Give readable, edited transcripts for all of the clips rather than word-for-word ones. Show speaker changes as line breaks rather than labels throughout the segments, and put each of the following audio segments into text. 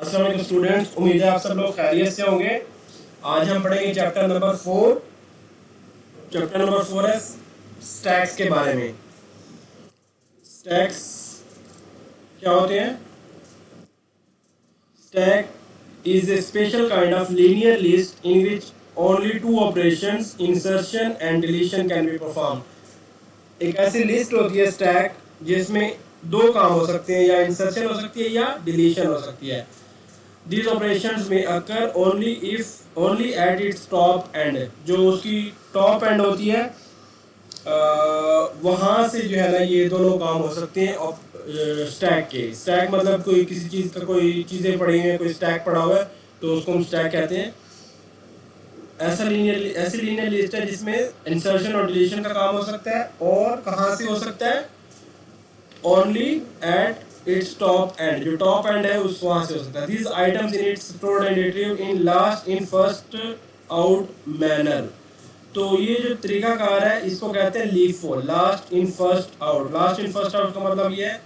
अस्सलाम वालेकुम स्टूडेंट्स, उम्मीद है आप सब लोग खैरियत से होंगे। आज हम पढ़ेंगे चैप्टर नंबर 4। चैप्टर नंबर 4 है स्टैक्स के बारे में। स्टैक्स क्या होते हैं? Stack is a special kind of linear list in which only two operations insertion and deletion can be perform. एक ऐसी लिस्ट होती है स्टैक जिसमें दो काम हो सकते हैं, या इंसर्शन हो सकती है या डिलीशन हो सकती है। These operations may occur only at its top end। जो उसकी टॉप एंड होती है वहाँ से जो है ना ये दोनों काम हो सकते हैं स्टैक के। स्टैक मतलब कोई किसी चीज़ का कोई चीज़ें पड़ी हुई हैं, कोई स्टैक पड़ा हुआ है तो उसको हम स्टैक कहते हैं। ऐसी लीनियर लिस्ट है जिसमें इंसर्शन और डिलीशन का काम हो सकता है, और कहाँ से हो सकता है? Only at its top and. जो टॉप एंड है उस वहां से हो सकता है। These items in its stored and retrieve in last in first out manner. तो ये जो तरीकाकार है इसको कहते हैं leaf fall, last in first out. Last in first out का मतलब ये है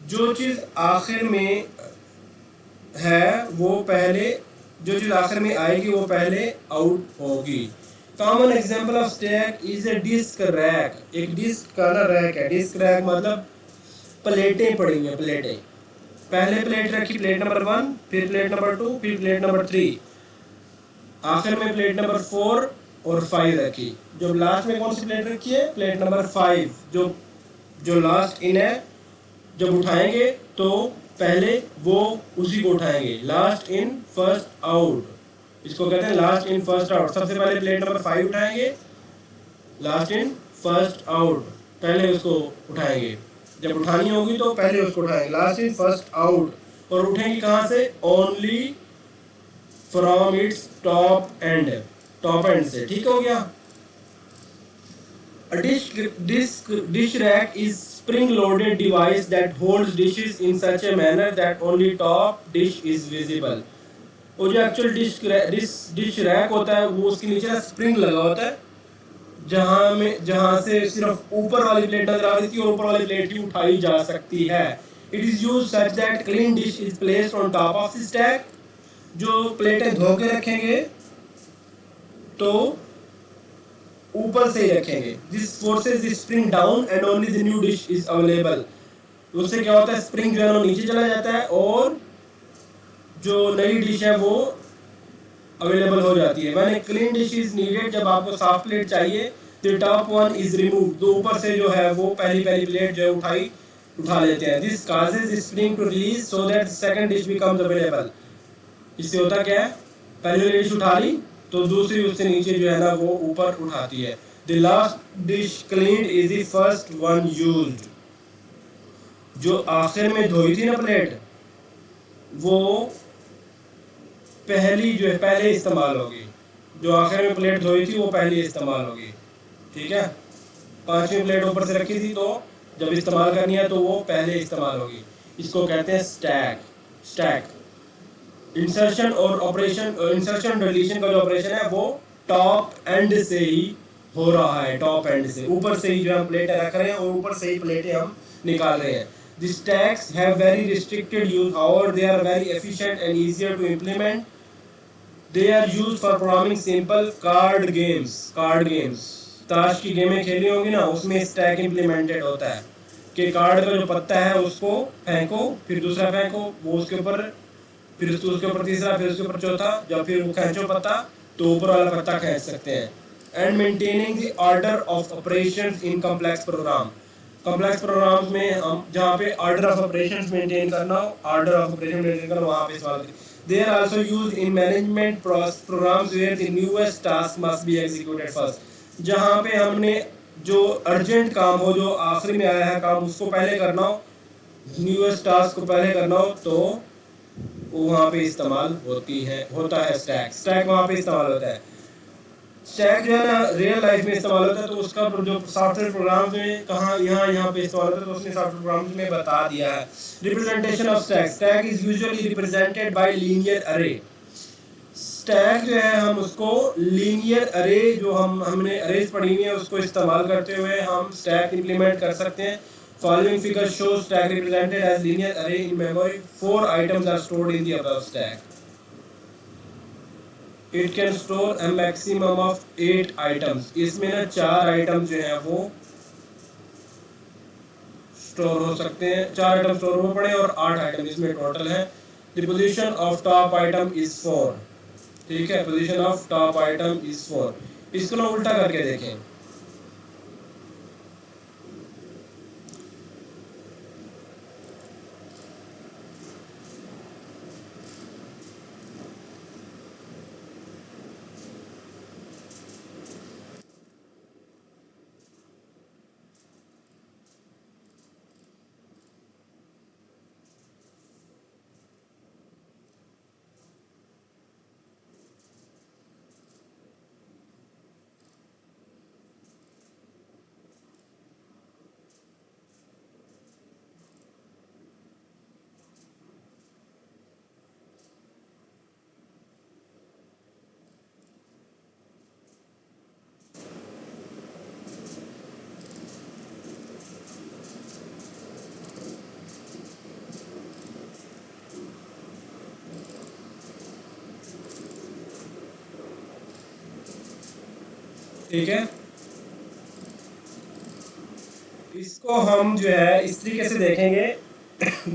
जो चीज़ आखिर में है वो पहले, जो चीज़ आखिर में आएगी वो पहले आउट होगी। Common example of stack is a disc rack. एक डिस्क का ना रैक है। डिस्क रैक मतलब प्लेटें पड़ी हुई हैं, प्लेटें। पहले प्लेट रखी, प्लेट नंबर 1, फिर प्लेट नंबर 2, फिर प्लेट नंबर 3, आखिर में प्लेट नंबर 4 और 5 रखी। जो लास्ट में कौन सी प्लेट रखी है? प्लेट नंबर 5, जो लास्ट इन है। जब उठाएंगे तो पहले वो उसी को उठाएंगे। लास्ट इन फर्स्ट आउट, इसको कहते हैं लास्ट इन फर्स्ट आउट। सबसे पहले प्लेट नंबर 5 उठाएंगे, लास्ट इन फर्स्ट आउट, पहले उसको उठाएंगे। जब उठानी होगी तो पहले उसको उठाएंगे, लास्ट इन फर्स्ट आउट। और उठेंगे कहाँ से? Only from its top and, top and से। ठीक हो गया। A dish rack is spring-loaded device that holds dishes in such a manner that only top dish is visible। वो जो एक्चुअल डिश रैक होता है वो उसके नीचे स्प्रिंग लगा होता है, जहाँ से सिर्फ ऊपर वाली प्लेट नजर आ रही थी और ऊपर वाली प्लेट ही उठाई जा सकती है। It is use such that clean dish is placed on top of the stack. जो प्लेटें धो के रखेंगे तो ऊपर से ही रखेंगे। This forces the spring down and only the new dish is available. उससे क्या होता है? स्प्रिंग जो है वो नीचे चला जाता है और जो नई डिश है वो अवेलेबल हो जाती है। When a clean dish is needed, जब आपको साफ प्लेट चाहिए, the top one is remove. तो ऊपर से जो है वो पहली प्लेट जो है उठा लेते हैं। This causes spring to release so that second dish becomes available. इससे होता क्या है? पहली डिश उठा ली तो दूसरी उससे नीचे जो है ना वो ऊपर उठाती है। The last dish cleaned is the first one used. जो आखिर में धोई थी ना प्लेट, वो पहली जो है पहले इस्तेमाल होगी। जो आखिर में प्लेट धोई थी वो पहले इस्तेमाल होगी। ठीक है। 5वीं प्लेट ऊपर से रखी थी तो जब इस्तेमाल करनी है तो वो पहले इस्तेमाल होगी। इसको कहते हैं स्टैक। इंसर्शन और ऑपरेशन, इंसर्शन डिलीशन का जो ऑपरेशन है वो टॉप एंड से ही हो रहा है। टॉप एंड से, ऊपर से ही जो हम प्लेटें रख रहे हैं और ऊपर से ही प्लेटें हम निकाल रहे हैं। The stacks have very restricted use, however they are very efficient and easier to implement। They are used for programming simple card games। ताश की गेमें खेली होंगी ना, उसमें स्टैक इम्प्लीमेंटेड होता है कि कार्ड का जो पत्ता है उसको फेंको, फिर दूसरा फेंको, वो उसके ऊपर, फिर उसके ऊपर तीसरा, फिर उसके ऊपर चौथा। जब फिर वो खींचो पत्ता तो ऊपर वाला पत्ता खींच सकते हैं। And maintaining the order of operations in complex programs में हम जहाँ पे ऑर्डर ऑफ ऑपरेशंस मेंटेन करना हो, वहाँ पे इस्तेमाल करें। They are also used in management programs where the newest task must be executed first। जहाँ पे हमने जो अर्जेंट काम हो, जो आखिरी में आया है काम, उसको पहले करना हो, न्यूएस्ट टास्क को पहले करना हो, तो वहाँ पे इस्तेमाल होता है स्टैक वहाँ पे इस्तेमाल होता है। स्टैक जो है ना रियल लाइफ में इस्तेमाल होता है, तो उसका जो सॉफ्टवेयर प्रोग्राम में कहाँ यहाँ पे इस्तेमाल होता है, तो उसने सॉफ्टवेयर प्रोग्राम में बता दिया है। Representation of stack is usually represented by linear array. Stack जो है हम उसको लीनियर अरे, जो हमने अरेज पढ़ी हुई है उसको इस्तेमाल करते हुए हम स्टैक इंप्लीमेंट कर सकते हैं। Following figure shows stack represented as linear array in memory. 4 items are stored in the above stack. It can store a maximum of 8 items. इसमें ना 4 आइटम जो है वो स्टोर हो सकते हैं, 4 आइटम स्टोर हो पड़े और 8 आइटम इसमें टोटल है। The position of top item is 4। ठीक है, position of top item is 4। इसको ना उल्टा करके देखें। ठीक है, इसको हम जो है इस तरीके से देखेंगे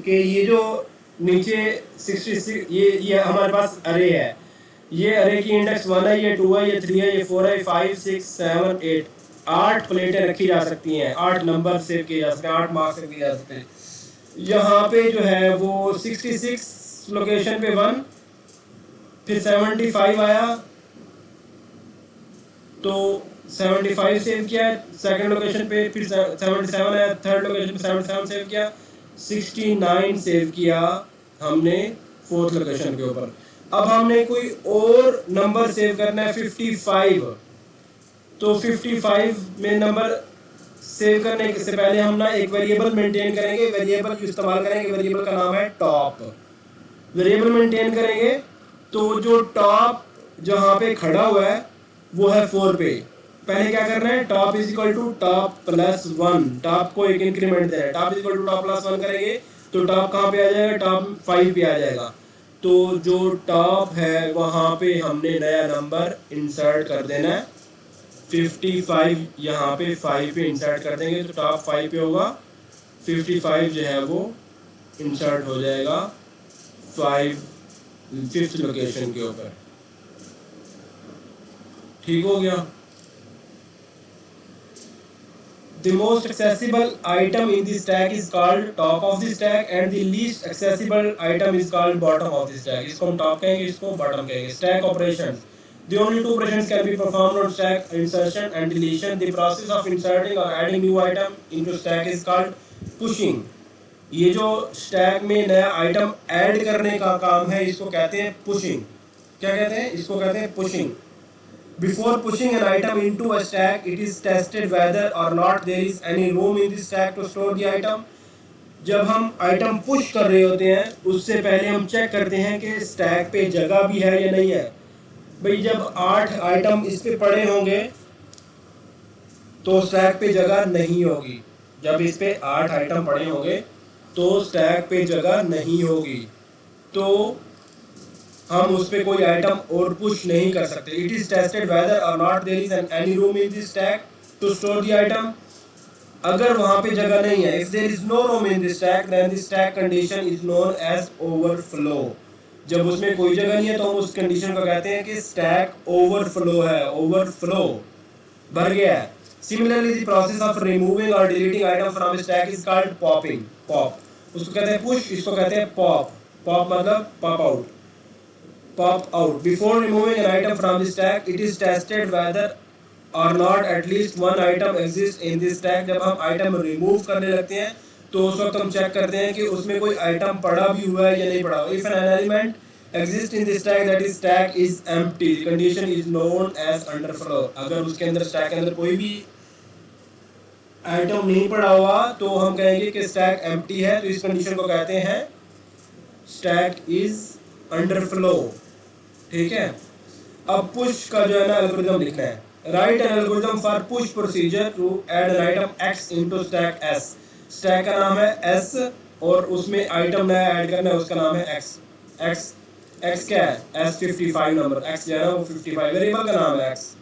कि ये जो नीचे 66 ये हमारे पास अरे है, ये अरे की इंडेक्स 1 है, ये 2 है, ये 3 है, ये 4 है, 5 6 7 8 8 प्लेटें रखी जा सकती हैं, 8 नंबर सेव किए जा सकते हैं, 8 मार्क्स सेव किए जा सकते हैं। यहाँ पे जो है वो 66 लोकेशन पे 1, फिर 75 आया तो 75 सेव किया सेकंड लोकेशन पे, फिर 77 आया थर्ड लोकेशन पे, 77 सेव किया, 69 सेव किया हमने फोर्थ लोकेशन के ऊपर। अब हमने कोई और नंबर सेव करना है 55, तो 55 में नंबर सेव करने से पहले हम ना एक वेरिएबल मेंटेन करेंगे, वेरिएबल जो इस्तेमाल करेंगे, वेरिएबल का नाम है टॉप। वेरिएबल मेंटेन करेंगे तो जो टॉप जहाँ पे खड़ा हुआ है वो है 4 पे। पहले क्या करना है, top is equal to top plus 1, top को एक इंक्रीमेंट देना है, top is equal to top plus 1 करेंगे तो टॉप कहाँ पे आ जाएगा, टॉप 5 पे आ जाएगा। तो जो टॉप है वहाँ पे हमने नया नंबर इंसर्ट कर देना है, 55 यहाँ पे 5 पे इंसर्ट कर देंगे तो टॉप 5 पे होगा, 55 जो है वो इंसर्ट हो जाएगा 5th लोकेशन के ऊपर। ठीक हो गया। The most accessible item in the stack is called top of the stack and the least accessible item is called bottom of the stack. इसको हम top कहेंगे, इसको bottom कहेंगे। Stack operations. The only two operations can be performed on stack: insertion and deletion. The process of inserting or adding new item into stack is called pushing. ये जो stack में नया item add करने का काम है इसको कहते हैं pushing। क्या कहते हैं, इसको कहते हैं pushing। Before pushing an item into a stack, it is tested whether or not there is any room in the stack to store the item. जब हम आइटम पुश कर रहे होते हैं उससे पहले हम चेक करते हैं कि स्टैक पे जगह भी है या नहीं है। भाई जब 8 आइटम इस पे पड़े होंगे तो स्टैक पे जगह नहीं होगी, जब इस पे 8 आइटम पड़े होंगे तो स्टैक पे जगह नहीं होगी, तो हम उस पे कोई आइटम और पुश नहीं कर सकते। It is tested whether or not there is any room in this stack to store the item. अगर वहां पे जगह नहीं है, if there is no room in this stack then this stack condition is known as overflow. जब उसमें कोई जगह नहीं है तो हम उस कंडीशन को कहते हैं कि स्टैक ओवरफ्लो है, ओवरफ्लो भर गया है। Similarly the process of removing और deleting item from stack is called popping. Pop उसको कहते हैं पुश, इसको कहते हैं पॉप। पॉप मतलब pop out, pop out. Before removing an item from the stack, it is tested whether or not at least one item exists in this stack. जब हम item remove करने लगते हैं तो उस वक्त हम चेक करते हैं कि उसमें कोई item पड़ा भी हुआ है या नहीं पड़ा हुआ। If an element exists in the stack, that is stack is empty. The condition is known as underflow. अगर उसके अंदर stack के अंदर कोई भी item नहीं पड़ा हुआ तो हम कहेंगे कि stack empty है, तो इस condition को कहते हैं stack is underflow। ठीक है। अब पुश का जो है ना एल्गोरिथम लिखना है। Write an algorithm for push procedure to add an item x into stack s। Stack का नाम है एस और उसमें आइटम नया ऐड करना है, उसका नाम है एक्स। एक्स एक्स क्या है? S55 नंबर, एक्स जो है ना वो 55 वेरिएबल का नाम है एक्स,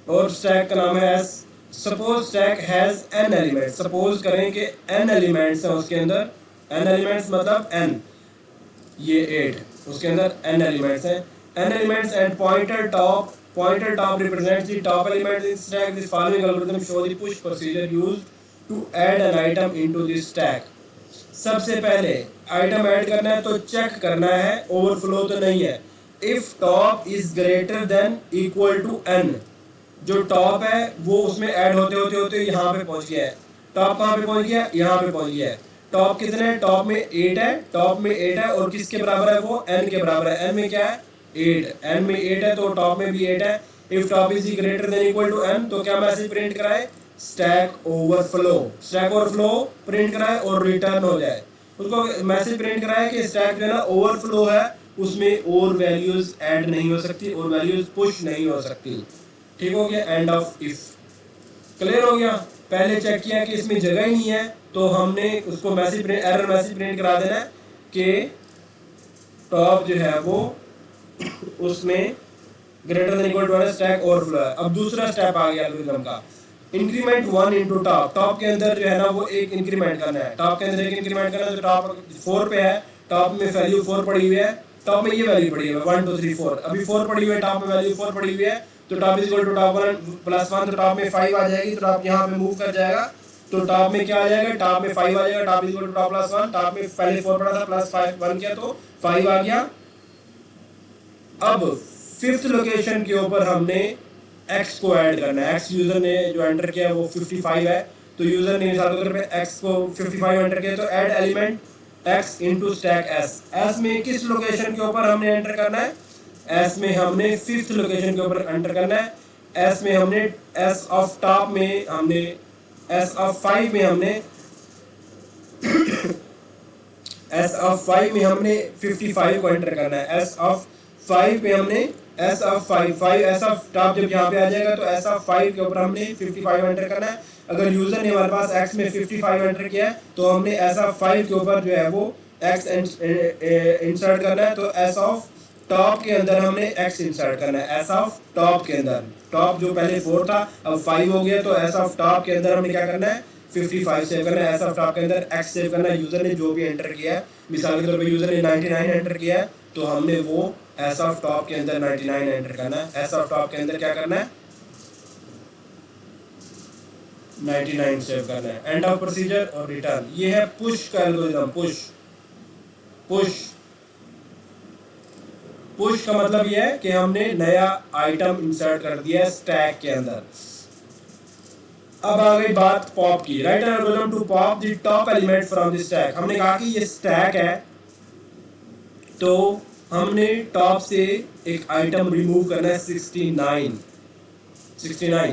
और स्टैक का नाम है S. Suppose stack has an element, suppose करें कि एन एलिमेंट्स हैं उसके अंदर, एन एलिमेंट्स मतलब एन, ये 8, उसके अंदर एन एलिमेंट्स हैं, N elements and pointer top represents the top elements in stack. This following algorithm show the push procedure used to add an item into the stack. सबसे पहले item add करना है तो check करना है overflow तो नहीं है। If top is greater than equal to N, जो टॉप है वो उसमें ऐड होते होते होते यहाँ पे पहुंच गया है। टॉप कहाँ पे पहुंच गया? यहाँ पे पहुंच गया है। टॉप कितने हैं? टॉप में 8 है, टॉप में 8 है, और किसके बराबर है वो? n के बराबर है। n में क्या है? 8, n में 8 है तो टॉप में भी 8 है। If top is greater than equal to n, तो क्या मैसेज प्रिंट कराए? Stack overflow. Stack overflow print कराए और रिटर्न हो जाए, उसको मैसेज प्रिंट कराए कि स्टैक जो है ना ओवरफ्लो है, उसमें और वैल्यूज ऐड नहीं हो सकती और वैल्यूज पुश नहीं हो सकती। ठीक हो गया? End of if. क्लियर हो गया? पहले चेक किया कि इसमें जगह ही नहीं है, तो हमने उसको message print, error message print करा देना है कि टॉप जो है वो उसमें greater than equal to stack overflow है। अब दूसरा स्टेप आ गया एल्गोरिथम का, इंक्रीमेंट 1 इनटू टॉप। टॉप के अंदर जो है ना वो एक इंक्रीमेंट करना है, टॉप के अंदर एक इंक्रीमेंट करना है। तो टॉप 4 पे है, टॉप में वैल्यू 4 पड़ी हुई है, टॉप में ये वैल्यू पड़ी हुई है 1 2 3 4, अभी 4 पड़ी हुई है, टॉप में वैल्यू 4 पड़ी हुई है, तो top is equal to top 1 plus 1, तो टॉप में 5 आ जाएगी, तो टॉप यहाँ पे मूव कर जाएगा, तो टॉप में क्या आ जाएगा? टॉप में 5 आ जाएगा, top is equal to top plus 1, top में पहले 4 पड़ा था प्लस 5 1 किया तो 5 आ गया। अब फिफ्थ लोकेशन के ऊपर हमने x को ऐड करना है। x यूजर ने जो एंटर किया वो 55 है, तो यूजर ने मिसाल के तौर पे x को 55 एंटर किया, तो add element x into stack s। s में किस लोकेशन के ऊपर हमने एंटर करना है? s में हमने फिफ्थ लोकेशन के ऊपर एंटर करना है। s में हमने s ऑफ टॉप में हमने s ऑफ 5 में हमने s ऑफ 5 में हमने 55 को एंटर करना है। s ऑफ 5 में हमने s of 5 s of top जब यहाँ पे आ जाएगा तो s ऑफ 5 के ऊपर हमने 55 एंटर करना है। अगर यूजर ने हमारे पास x में 55 एंटर किया है तो हमने s ऑफ 5 के ऊपर जो है वो x इंसर्ट करना है, तो s ऑफ टॉप के अंदर हमने x इंसर्ट करना है। s ऑफ टॉप के अंदर, टॉप जो पहले 4 था अब 5 हो गया, तो s ऑफ टॉप के अंदर हमने क्या करना है? 55 सेव करना है। s ऑफ टॉप के अंदर x सेव करना है। यूजर ने जो भी एंटर किया है, मिसाल के तौर पे यूजर ने 99 एंटर किया है, तो हमने वो s ऑफ टॉप के अंदर 99 एंटर करना है। s ऑफ टॉप के अंदर क्या करना है? 99 सेव करना है। एंड ऑफ प्रोसीजर और रिटर्न। ये है पुश का एल्गोरिथम। पुश पुश पुश का मतलब ये है कि हमने नया आइटम इंसर्ट कर दिया है स्टैक के अंदर। अब आ गई बात पॉप की। Write an algorithm to pop the top element from the stack. हमने कहा कि ये स्टैक है, तो हमने टॉप से एक आइटम रिमूव करना है 69।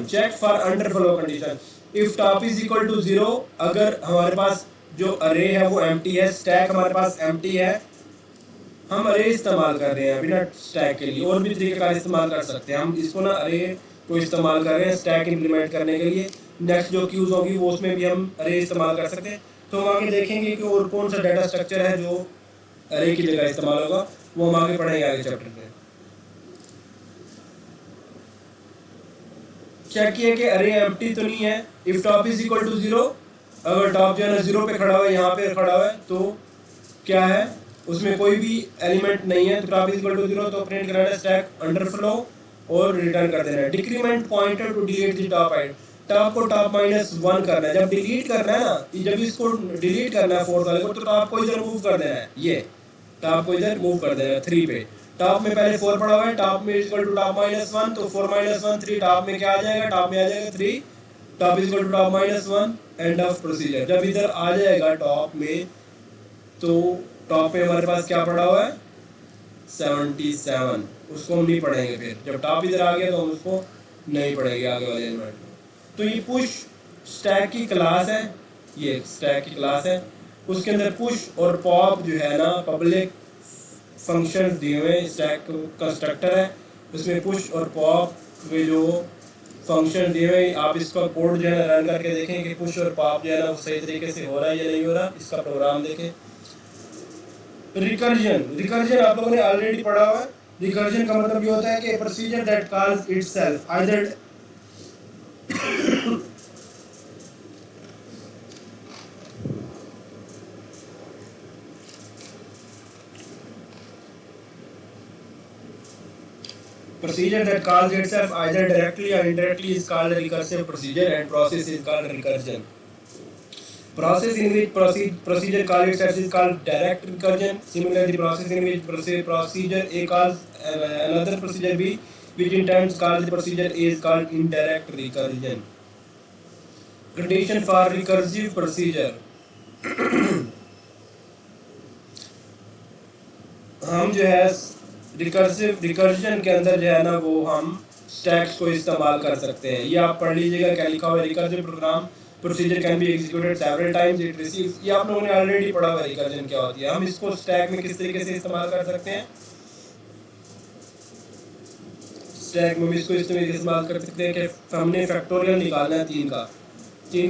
Check for underflow condition. If top is equal to 0, अगर हमारे पास जो अरे है वो एम्प्टी है, स्टैक हमारे पास एम्प्टी है, हम अरे इस्तेमाल कर रहे हैं बिना स्टैक के लिए, और भी तरीके का इस्तेमाल कर सकते हैं हम इसको ना, अरे को इस्तेमाल कर रहे हैं स्टैक इंप्लीमेंट करने के लिए। नेक्स्ट जो क्यूज होगी वो उसमें भी हम अरे इस्तेमाल कर सकते हैं। तो हम आगे देखेंगे कि और कौन सा डाटा स्ट्रक्चर है जो अरे की जगह इस्तेमाल होगा, वो हम आगे पढ़ेंगे आगे चैप्टर में। चेक किया कि अरे एम्प्टी तो नहीं है। If top is equal to 0, अगर टॉप जो है ना 0 पे खड़ा हुआ है, यहाँ पे खड़ा हुआ है, तो क्या है? उसमें कोई भी एलिमेंट नहीं है, तो टॉप इज इक्वल टू 0, तो प्रिंट करना है स्टैक अंडरफ्लो और रिटर्न कर देना है। Decrement pointer to delete the top item. Top को टॉप -1 करना है। जब डिलीट करना है ना, जब इसको डिलीट करना है 4 वाले को, तो टॉप को इधर मूव कर देना है, ये टॉप को इधर मूव कर देना है 3 पे। टॉप में पहले 4 पड़ा हुआ है, टॉप में इक्वल टू टॉप -1, तो 4 -1 3, टॉप में क्या आ जाएगा? टॉप में आ जाएगा 3, top is equal to top -1। End of procedure. जब इधर आ जाएगा टॉप में, तो टॉप पे हमारे पास क्या पड़ा हुआ है? 77, उसको हम नहीं पढ़ेंगे। फिर जब टॉप इधर आ गया तो हम उसको नहीं पढ़ेंगे आगे वाले एलिमेंट को। तो ये पुश स्टैक की क्लास है, ये स्टैक की क्लास है, उसके अंदर पुश और पॉप जो है ना पब्लिक फंक्शन दिए हुए स्टैक कंस्ट्रक्टर है, उसमें पुश और पॉप में जो फंक्शन दिए हुए, आप इसका कोड जो है ना रन करके देखें कि पुश और पॉप जो है ना वो सही तरीके से हो रहा है या नहीं हो रहा, इसका प्रोग्राम देखें। रिकर्जन, रिकर्जन आप लोगों ने ऑलरेडी पढ़ा हुआ है। रिकर्जन का मतलब ये होता है कि procedure that calls itself either procedure that calls itself either directly or indirectly is called a recursive procedure, and process is called recursion. Process in which procedure calls itself is called direct recursion. Similarly, the process in which procedure A calls another procedure B, which in turn calls the procedure A, is called indirect recursion. Condition for recursive procedure. हम जो है recursion के अंदर जो है ना वो हम स्टैक्स को इस्तेमाल कर सकते हैं। ये आप पढ़ लीजिएगा क्या लिखा हुआ है, recursive program procedure can be executed several times it receives. ये आप लोगों ने ऑलरेडी पढ़ा हुआ है रिकर्जन क्या होती है। हम इसको स्टैक में किस तरीके से इस्तेमाल कर सकते हैं, स्टैक में भी इसको इस तरीके से इस्तेमाल कर सकते हैं कि हमने फैक्टोरियल निकालना है, तीन का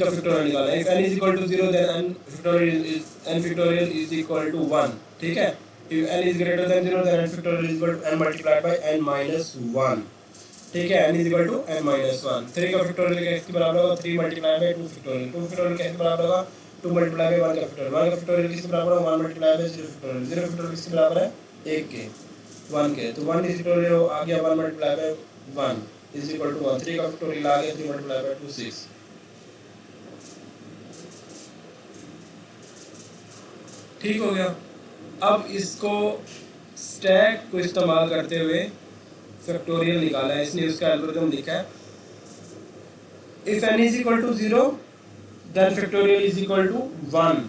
फैक्टोरियल निकालना है। If n is equal to 0 then n factorial is equal to 1, ठीक है। If n is greater than 0 then n factorial is equal to n multiplied by n minus 1, ठीक है। n is equal to n minus 1। 3 का factorial किसके बराबर होगा, 3 multiplied by 2 factorial. 2 factorial किसके बराबर होगा, 2 multiplied by 1 का फैक्टोरियल। 1 का फैक्टोरियल किसके बराबर होगा, 1 multiplied by 0 फैक्टोरियल। 0 फैक्टोरियल किसके बराबर है, 1 के, 1 के। तो 1 फैक्टोरियल आ गया 1 multiplied by 1 is equal to 1। 3 का फैक्टोरियल आ गया 3 multiplied by 2 6, ठीक हो गया। अब इसको स्टैक को इस्तेमाल करते हुए फैक्टोरियल निकाला है इसने, उसका एल्गोरिथम लिखा है। If n is equal to 0 then factorial is equal to 1,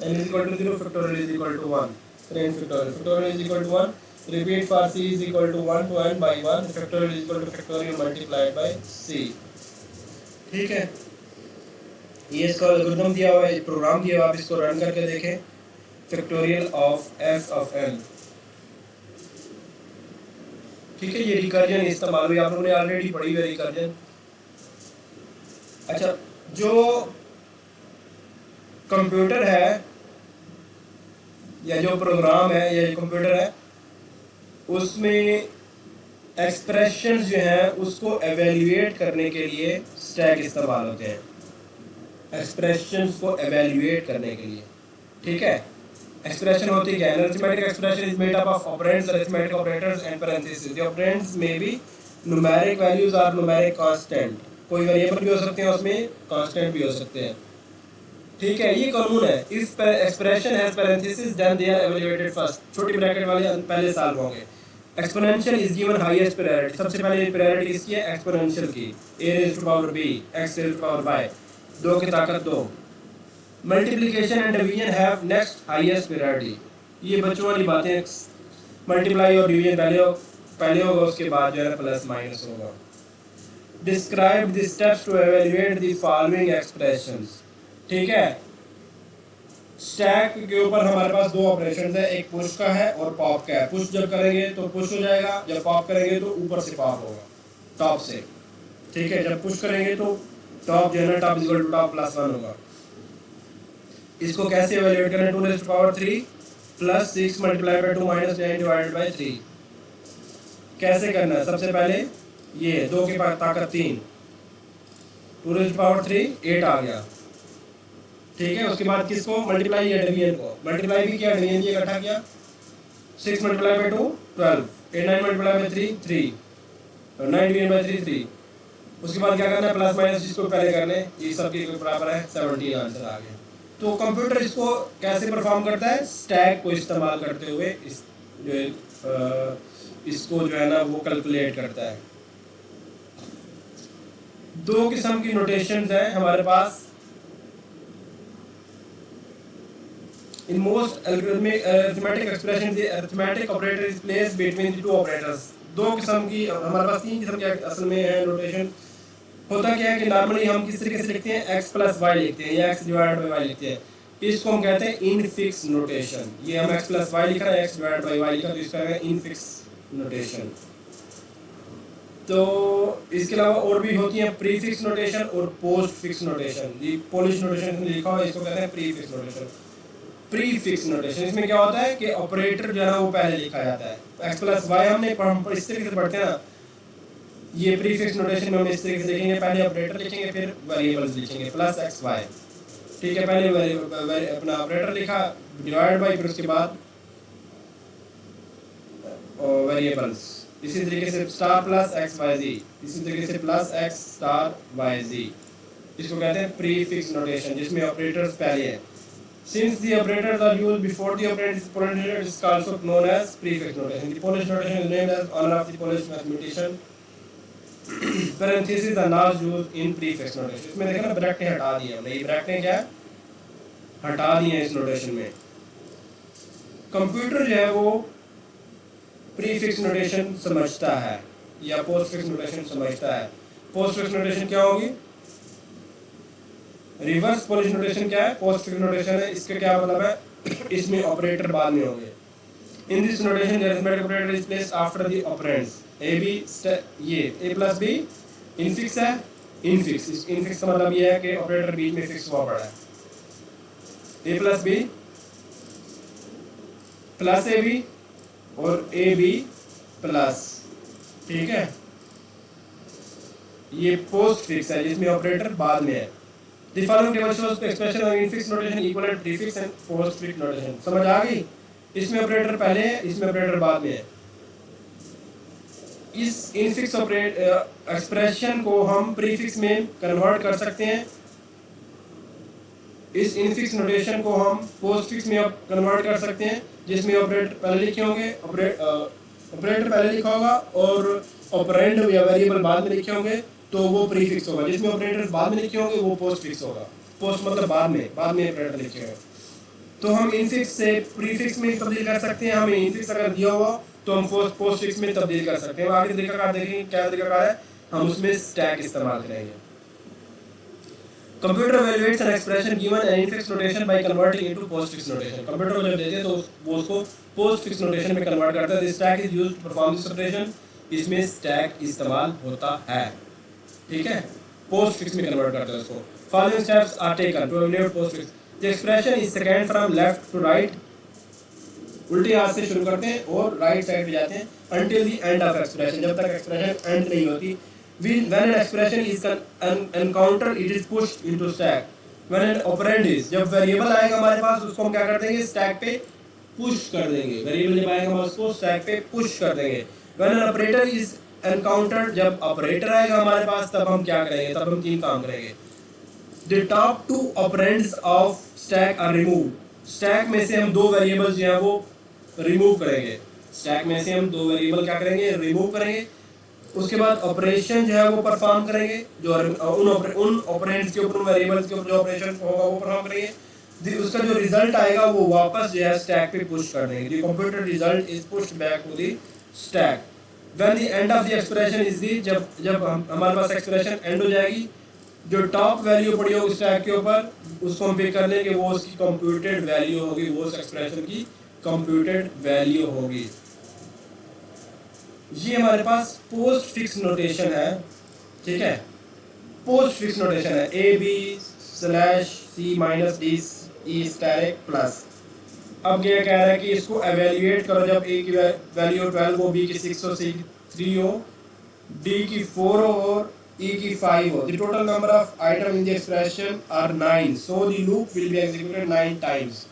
n is equal to 0 factorial is equal to 1, then factorial is equal to 1, repeat for c is equal to 1 to n by 1, factorial is equal to factorial multiplied by c, ठीक है। ये इसका algorithm दिया हुआ है, programme दिया हुआ है, आप इसको रन करके देखें। Factorial of f of n, ठीक है। ये रिकर्जन इस्तेमाल हुई, आप लोगों ने ऑलरेडी पढ़ी हुई रिकर्जन। अच्छा, जो कंप्यूटर है या जो प्रोग्राम है या जो कंप्यूटर है उसमें एक्सप्रेशंस जो हैं उसको एवेल्युएट करने के लिए स्टैक इस्तेमाल होते हैं, एक्सप्रेशंस को एवेल्युएट करने के लिए, ठीक है। एक्सप्रेशन होती है, arithmetic expression is made up of operands, arithmetic operators and parenthesis. The operands में भी न्यूमेरिक वैल्यूज और न्यूमेरिक कांस्टेंट, कोई वेरिएबल भी हो सकते हैं उसमें, कांस्टेंट भी हो सकते हैं, ठीक है। ये कानून है। If expression has parenthesis then they are evaluated first, छोटी ब्रैकेट वाले पहले सॉल्व होंगे। Exponential is given highest priority, सबसे पहले प्रायोरिटी किसकी है, एक्सपोनेंशियल की। a raised to power b, x raised to power y, 2 की ताकत 2। Multiplication and division have next highest priority. ये बच्चों वाली बातें, मल्टीप्लाई और डिवीजन पहले होगा, उसके बाद जो है प्लस माइनस होगा। Describe the steps to evaluate the following expressions, ठीक है। स्टैक के ऊपर हमारे पास दो ऑपरेशंस है, एक पुश का है और पॉप का है। पुश जब करेंगे तो पुश हो जाएगा, जब पॉप करेंगे तो ऊपर से पॉप होगा, टॉप से, ठीक है। जब पुश करेंगे तो टॉप जो है ना, top equal to top plus 1 होगा। इसको कैसे एवेल्युएट करें, 2 raised to power 3 plus 6 multiply by 2 minus 9 divided by 3। कैसे करना है, सबसे पहले ये 2 के पास ताकत 3, 2 raised to power 3 8 आ गया, ठीक है। उसके बाद किसको मल्टीप्लाई किया, डिवीजन को मल्टीप्लाई भी किया, डिवीजन भी इकट्ठा किया। 6 multiply by 2 12, 8 9 multiply by 3 3, 9 divided by 3 3। उसके बाद क्या करना है, प्लस माइनस जिसको पहले करने, ये सब के बराबर है 17 आंसर आ गया। तो कंप्यूटर इसको कैसे परफॉर्म करता है, स्टैक को इस्तेमाल करते हुए इस इसको जो है ना वो कैलकुलेट करता है। दो किस्म की नोटेशंस हैं हमारे पास। In most arithmetic expressions, the arithmetic operator is placed between the two operators. दो किस्म की हमारे पास, 3 किस्म के असल में है नोटेशन। होता क्या है कि नॉर्मली हम किस तरीके से लिखते हैं, x प्लस वाई लिखते हैं या x डिवाइड बाई वाई लिखते हैं। इसको हम कहते हैं इनफिक्स नोटेशन। ये हम x प्लस वाई लिख रहे हैं, x डिवाइड बाई वाई लिखा, तो इसका है इनफिक्स नोटेशन। तो इसके अलावा और भी होती हैं प्रीफिक्स नोटेशन और पोस्ट फिक्स नोटेशन। ये पोलिश नोटेशन में लिखा हुआ है, इसको कहते हैं प्रीफिक्स नोटेशन। प्रीफिक्स नोटेशन इसमें क्या होता है कि ऑपरेटर जो है ना वो पहले लिखा जाता है। एक्स प्लस वाई हमने इस तरीके से पढ़ते हैं ना, ये प्रीफिक्स नोटेशन में हम इस तरीके से लिखेंगे, पहले ऑपरेटर लिखेंगे फिर वेरिएबल्स लिखेंगे प्लस एक्स वाई। ठीक है, पहले अपना ऑपरेटर लिखा, डिवाइड बाई, फिर उसके बाद वेरिएबल्स। इसी तरीके से स्टार प्लस एक्स वाई जी, इसी तरीके से प्लस एक्स स्टार वाई जी। इसको कहते हैं प्रीफिक्स नोटेशन, जिसमें ऑपरेटर्स पहले हैं। Since the operators are used before the operand is also known as prefix notation. The Polish notation is named as honor of the Polish mathematician. Parentheses are now used in prefix notation. इसमें देखा ना bracket हटा दिए हमने, ये bracket क्या है, हटा दिए हैं इस नोटेशन में। कंप्यूटर जो है वो प्रीफिक्स नोटेशन समझता है या पोस्टफिक्स नोटेशन समझता है। पोस्टफिक्स नोटेशन क्या होगी? रिवर्स पोलिश नोटेशन क्या है? पोस्टफिक्स नोटेशन है। इसका क्या मतलब है? इसमें ऑपरेटर बाद में होंगे। In this notation the arithmetic operator is placed after the operands. A B, ये ए प्लस बी इनफिक्स है, इनफिक्स। इस इनफिक्स का मतलब ये है कि ऑपरेटर बीच में फिक्स हुआ पड़ा है। A plus B plus A B और ए बी प्लस, ठीक है, ये पोस्ट फिक्स है जिसमें ऑपरेटर बाद में है। The following table shows the expression of infix notation equivalent prefix and postfix notation. समझ आ गई? इसमें ऑपरेटर पहले है, इसमें ऑपरेटर बाद में है। इस इनफिक्स एक्सप्रेशन को हम प्रीफिक्स में कन्वर्ट कर सकते हैं। इस इनफिक्स नोटेशन को हम पोस्टफिक्स में कन्वर्ट कर सकते हैं, जिसमें ऑपरेटर पहले लिखे होंगे, ऑपरेटर पहले लिखा होगा और ऑपरेंड या वेरिएबल बाद में लिखे होंगे, तो वो प्रीफिक्स होगा। जिसमें ऑपरेटर बाद में लिखे होंगे वो पोस्ट फिक्स होगा। पोस्ट मतलब बाद में ऑपरेटर लिखे होंगे। तो हम इनफिक्स से प्रीफिक्स में तब्दील कर सकते हैं। हमें इनफिक्स अगर दिया हुआ तो हम पोस्ट फिक्स में तब्दील कर सकते हैं। आगे तरीका देखेंगे क्या तरीका है, हम उसमें स्टैक इस्तेमाल करेंगे। Computer evaluates an expression given an infix notation by converting it to postfix notation. Computer को जब देते हैं तो वो उसको postfix notation में कन्वर्ट करता है। The stack is used to perform this operation. इसमें स्टैक इस्तेमाल होता है, ठीक है, postfix में कन्वर्ट करता है उसको। Following steps are taken to evaluate postfix. The expression is scanned from left to right. उल्टे हाथ से शुरू करते हैं और राइट साइड पे जाते हैं until the end of expression, जब तक एक्सप्रेशन एंड नहीं होती। When an expression is encountered, it is pushed into stack. When an operand is, जब वेरिएबल आएगा हमारे पास उसको हम क्या कर देंगे, स्टैक पे पुश कर देंगे। वेरिएबल जब आएगा हम उसको स्टैक पे पुश कर देंगे। When an operator is encountered, जब ऑपरेटर आएगा हमारे पास तब हम क्या करेंगे, तब हम तीन काम करेंगे। The top two operands of stack are removed. Stack में से हम दो वेरिएबल्स जो है वो रिमूव करेंगे। स्टैक में से हम दो वेरिएबल क्या करेंगे, रिमूव करेंगे। उसके बाद ऑपरेशन जो है वो परफॉर्म करेंगे, जो उन ऑपरेंड्स के ऊपर, उन वेरिएबल्स के ऊपर जो ऑपरेशन होगा वो परफॉर्म करेंगे। उसका जो रिजल्ट आएगा वो वापस जो है स्टैक पे पुश कर देंगे। The computer result is pushed back to the stack. When the end of the expression is the, जब हमारे पास एक्सप्रेशन एंड हो जाएगी, जो टॉप वैल्यू पड़ी होगी स्टैक के ऊपर उसको हम पिक कर लेंगे, वो उसकी कंप्यूटेड वैल्यू होगी, वो उस एक्सप्रेशन की कंप्यूटेड वैल्यू होगी। ये हमारे पास पोस्ट फिक्स नोटेशन है, ठीक है, पोस्ट फिक्स नोटेशन है। A B slash C minus D E static plus. अब ये कह रहा है कि इसको एवेल्युएट करो जब ए की वैल्यू 12 हो, बी की 6 हो, सी की 3 हो, डी की 4 हो और ई की 5 हो। The total number of item in the expression are 9, so the loop will be executed 9 times.